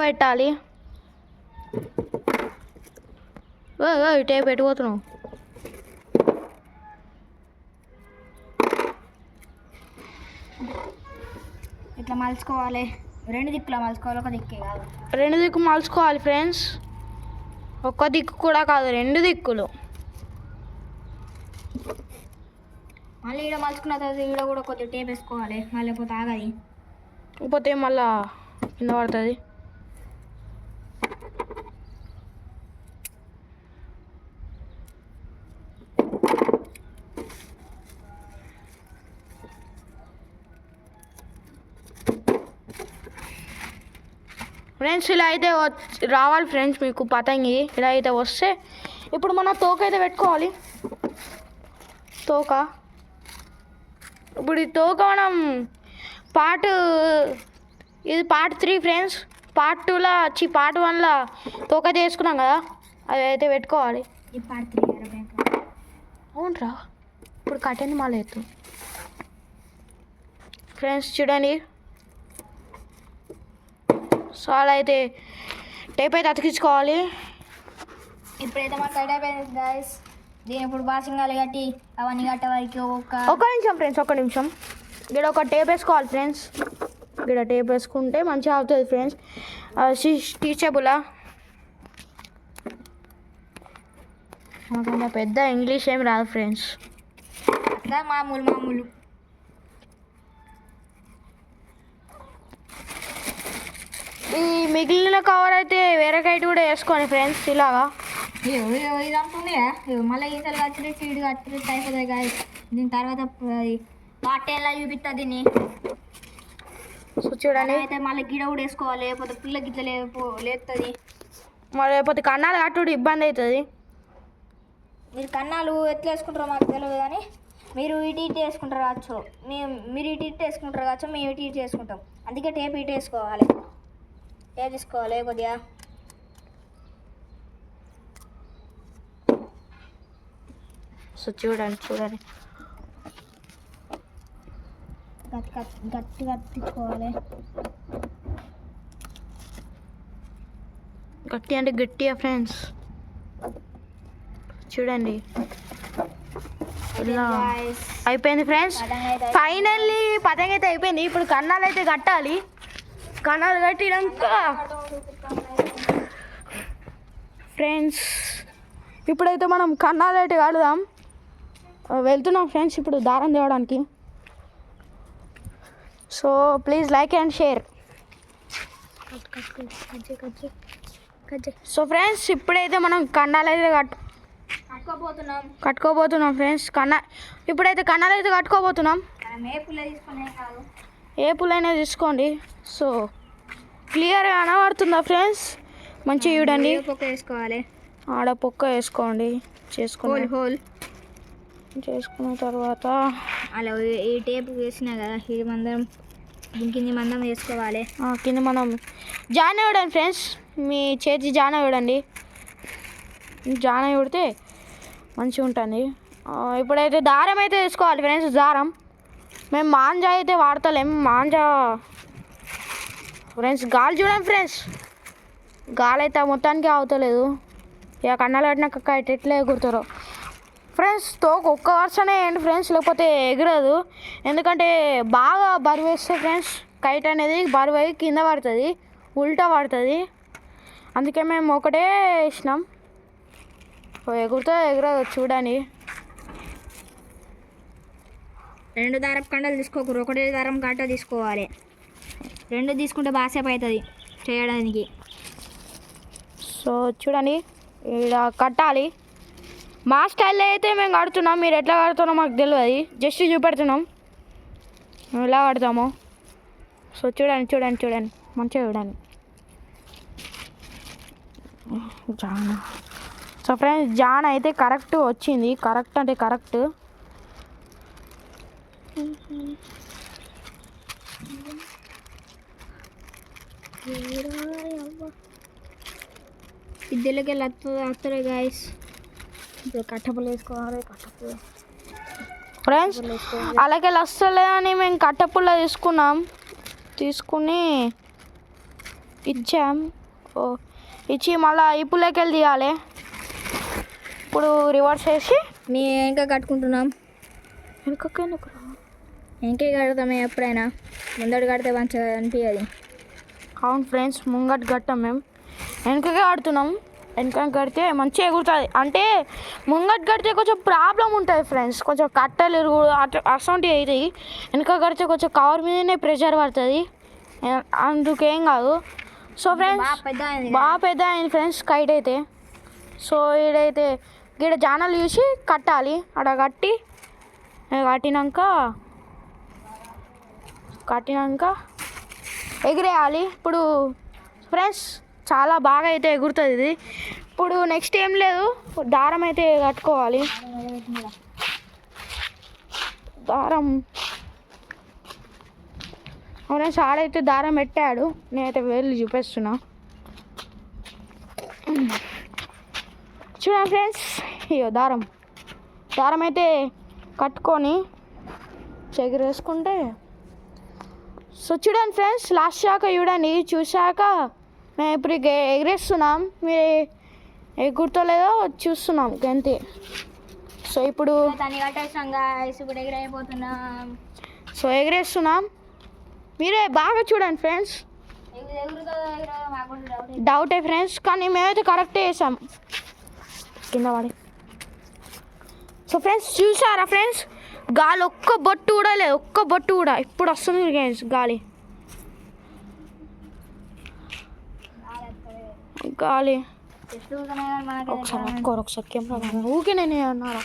పెట్టాలి. టేప్ పెట్టిపోతున్నావు. ఇట్లా మలుచుకోవాలి. రెండు దిక్కులా మలుచుకోవాలి, ఒక దిక్కే కాదు. రెండు దిక్కు మలుచుకోవాలి ఫ్రెండ్స్. ఒక్క దిక్కు కూడా కాదు, రెండు దిక్కులు. మళ్ళీ ఈడ మలుచుకున్న తర్వాత ఈడ కూడా కొద్దిగా టేప్ వేసుకోవాలి, మళ్ళీ లేకపోతే ఆగది. లేకపోతే మళ్ళా కింద పడుతుంది. ఫ్రెండ్స్ ఇలా అయితే రావాలి ఫ్రెండ్స్ మీకు పతంగి. ఇలా అయితే వస్తే ఇప్పుడు మన తోక అయితే పెట్టుకోవాలి. తోక ఇప్పుడు ఈ తోక మనం ఇది పార్ట్ 3 ఫ్రెండ్స్. పార్ట్ 2లో పార్ట్ 1లో తోక అయితే వేసుకున్నాం కదా, అది అయితే పెట్టుకోవాలి. ఈ పార్ట్ 3 అవునరా, ఇప్పుడు కట్టండి మళ్ళీ ఎత్తు. ఫ్రెండ్స్ చూడండి, సో అలా అయితే టేప్ అయితే అతికించుకోవాలి. ఇప్పుడైతే మాకు టైట్ అయిపోయింది గైస్. దీని ఇప్పుడు బాసింగాలు కట్టి అవన్నీ కట్టే వరకు ఒక నిమిషం ఫ్రెండ్స్, ఒక నిమిషం. ఇక్కడ ఒక టేప్ వేసుకోవాలి ఫ్రెండ్స్. ఇక్కడ టేప్ వేసుకుంటే మంచిగా అవుతుంది ఫ్రెండ్స్. టీచబులా మాకు పెద్ద ఇంగ్లీష్ ఏమి రాదు ఫ్రెండ్స్. అట్లా మామూలు ఈ మిగిలిన కవర్ అయితే వేరే కైట్ కూడా వేసుకోండి ఫ్రెండ్స్. ఇలాగా ఇది అంటుంది మళ్ళీ ఈసారి కట్టి సీడ్ కట్టి అయిపోతుంది గాయస్. దీని తర్వాత పార్ట్ ఎలా చూపిస్తా దీన్ని. సో చూడండి, అయితే మళ్ళీ గిడ కూడా వేసుకోవాలి, లేకపోతే పిల్ల గిట్ల లేస్తుంది. మరి లేకపోతే కన్నాలు కట్టుడు ఇబ్బంది అవుతుంది. మీరు కన్నాలు ఎట్లా వేసుకుంటారో మాకు తెలియదు, కానీ మీరు ఇటు వేసుకుంటారు కావచ్చు. మీరు ఇటు వేసుకుంటారు కావచ్చు, మేము ఇటు వేసుకుంటాం. అందుకే టేప్ ఇటు వేసుకోవాలి. టేప్ తీసుకోవాలి కొద్దిగా. సో చూడండి గట్టి కట్టించుకోవాలి. గట్టి అంటే గట్టిగా ఫ్రెండ్స్. చూడండి ఇలా అయిపోయింది ఫ్రెండ్స్. ఫైనల్లీ పతంగి అయితే అయిపోయింది. ఇప్పుడు కన్నాలు అయితే కట్టాలి. కన్నాలు కట్టినాక ఫ్రెండ్స్ ఇప్పుడైతే మనం కన్నాలు అయితే కడదాం. వెళ్తున్నాం ఫ్రెండ్స్ ఇప్పుడు దారం తేవడానికి. So please like and share. So friends ఇప్పుడైతే మనం కన్నాలు అయితే కట్టుకోబోతున్నాం ఫ్రెండ్స్. ఇప్పుడైతే కన్నాలు అయితే కట్టుకోబోతున్నాం. ఏ పుల్లైనా తీసుకోండి. సో క్లియర్గా కనబడుతుందా ఫ్రెండ్స్? మంచిగా చూడండి. వేసుకోవాలి, ఆడ పొక్క వేసుకోండి. చేసుకున్న తర్వాత అలా ఈ టేప్ వేసినా కదా, ఇది మందం కింది మందం వేసుకోవాలి. కింద మనం జాన చూడండి ఫ్రెండ్స్. మీ చేతి జాన చూడండి. జాన చూడితే మంచిగా ఉంటుంది. ఇప్పుడైతే దారం అయితే వేసుకోవాలి ఫ్రెండ్స్. దారం మేము మాంజా అయితే వాడతలేం. మాంజా ఫ్రెండ్స్ గాలి చూడండి ఫ్రెండ్స్. గాలి అయితే మొత్తానికి అవుతలేదు. ఇక కన్నాలు కట్టినాక ఎట్లా ఎగురుతారో ఫ్రెండ్స్. తోక ఒక్క వర్షనే వేయండి ఫ్రెండ్స్, లేకపోతే ఎగరదు. ఎందుకంటే బాగా బరువు వేస్తే ఫ్రెండ్స్ కైట్ అనేది బరువు అయ్యి కింద పడుతుంది, ఉల్టా పడుతుంది. అందుకే మేము ఒకటే వేసినాం. ఎగురుతో ఎగరదు చూడండి. రెండు దారం కండలు తీసుకోకూడదు, ఒకటే దారం కట్ట తీసుకోవాలి. రెండు తీసుకుంటే బాసేపు అవుతుంది చేయడానికి. సో చూడండి ఇలా కట్టాలి. మా స్టైల్లో అయితే మేము కడుతున్నాం. మీరు ఎట్లా కడుతున్నామో మాకు తెలియదు, జస్ట్ చూపెడుతున్నాం మేము ఎలా కడతామో. సో చూడండి మంచిగా చూడండి. జాన. సో ఫ్రెండ్స్ జాన అయితే కరెక్ట్ వచ్చింది. కరెక్ట్ అంటే కరెక్ట్. ఇద్దరికి వెళ్ళి వస్తారు గాయస్. ఇప్పుడు కట్టపులు వేసుకోవాలి. ఫ్రెండ్స్ అలాగే వస్తలేదని మేము కట్టపుల్ల తీసుకుని ఇచ్చాం. ఓ ఇచ్చి మళ్ళీ ఇప్పులోకి వెళ్ళి తీయాలి. ఇప్పుడు రివర్స్ వేసి మీ ఇంకా కట్టుకుంటున్నాం. వెనుకకు ఇంకే కడతామే ఎప్పుడైనా, ముందడు కడితే మంచిగా అనిపించదు. అవును ఫ్రెండ్స్, ముంగట్ కట్టాం మేము, వెనకకే ఆడుతున్నాం. వెనక కడితే మంచిగా ఎగురుతుంది. అంటే ముంగట్ కడితే కొంచెం ప్రాబ్లం ఉంటుంది ఫ్రెండ్స్, కొంచెం కట్టెలు ఎరుగుడు అసొంటివి అవుతాయి. వెనక కడితే కొంచెం కవర్ మీదనే ప్రెషర్ పడుతుంది, అందుకేం కాదు. సో ఫ్రెండ్స్ బాగా పెద్ద అయింది ఫ్రెండ్స్ కైట్ అయితే. సో ఈడైతే ఈడ జానలు చూసి కట్టాలి. అక్కడ కట్టినాక ఎగిరేయాలి. ఇప్పుడు ఫ్రెండ్స్ చాలా బాగా అయితే ఎగురుతుంది ఇది. ఇప్పుడు నెక్స్ట్ ఏం లేదు, దారం అయితే కట్టుకోవాలి. దారం ఫ్రెండ్స్ ఆడైతే దారం పెట్టాడు, నేనైతే వెళ్ళి చూపిస్తున్నా. చూడండి ఫ్రెండ్స్, ఇయ్యో దారం అయితే కట్టుకొని ఎగిరేసుకుంటే. సో చూడండి ఫ్రెండ్స్, లాస్ట్ దాకా చూడండి. చూశాక మేము ఇప్పుడు ఎగిరేస్తున్నాం, మీరు ఎగురుతలేదో చూస్తున్నాం అంతే. సో ఇప్పుడు దాన్ని కట్టేసాం గాయ్స్, ఇప్పుడు ఎగిరైపోతున్నాం. సో ఎగిరేస్తున్నాం, మీరే బాగా చూడండి ఫ్రెండ్స్. డౌటే ఫ్రెండ్స్, కానీ మేమైతే కరెక్టే చేసాం కింద పడి. సో ఫ్రెండ్స్ చూసారా ఫ్రెండ్స్, గాలి ఒక్క బొట్టు కూడా లేదు, ఒక్క బొట్టు కూడా. ఇప్పుడు వస్తుంది ఫ్రెండ్స్ గాలి. ఒకసారి కెమెరా ఊకే నేను అన్నారా.